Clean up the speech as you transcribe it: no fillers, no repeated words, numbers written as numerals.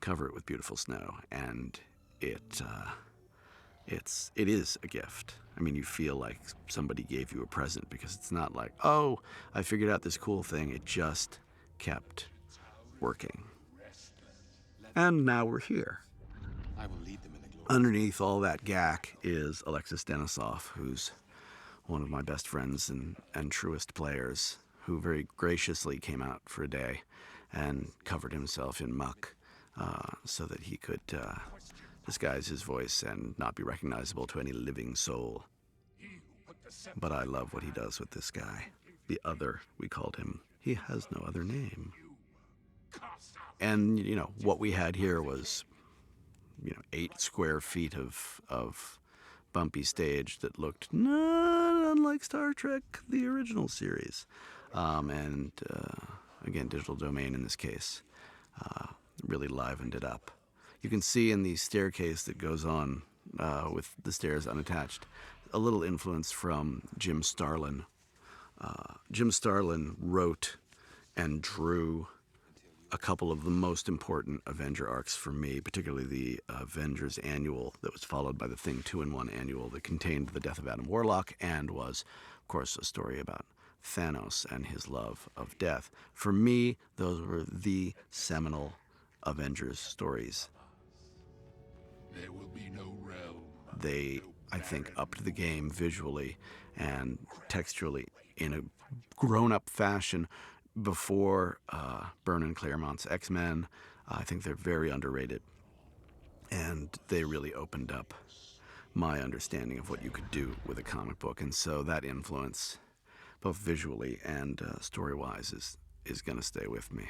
cover it with beautiful snow, and it it is a gift. I mean, you feel like somebody gave you a present, because it's not like, oh, I figured out this cool thing. It just kept working. And now we're here. I will lead them in the glory. Underneath all that gack is Alexis Denisov, who's one of my best friends and truest players, who very graciously came out for a day and covered himself in muck so that he could disguise his voice and not be recognizable to any living soul. But I love what he does with this guy. The Other, we called him. He has no other name. And, you know, what we had here was, 8 square feet of bumpy stage that looked not unlike Star Trek, the original series. And again, Digital Domain in this case really livened it up. You can see in the staircase that goes on with the stairs unattached, a little influence from Jim Starlin. Jim Starlin wrote and drew a couple of the most important Avenger arcs for me, particularly the Avengers annual that was followed by the Thing 2-in-1 annual that contained the death of Adam Warlock and was, of course, a story about Thanos and his love of death. For me, those were the seminal Avengers stories. There will be no realm. They, I think, upped the game visually and textually in a grown-up fashion. Before Byrne and Claremont's X-Men, I think they're very underrated. And they really opened up my understanding of what you could do with a comic book. And so that influence, both visually and story-wise, is going to stay with me.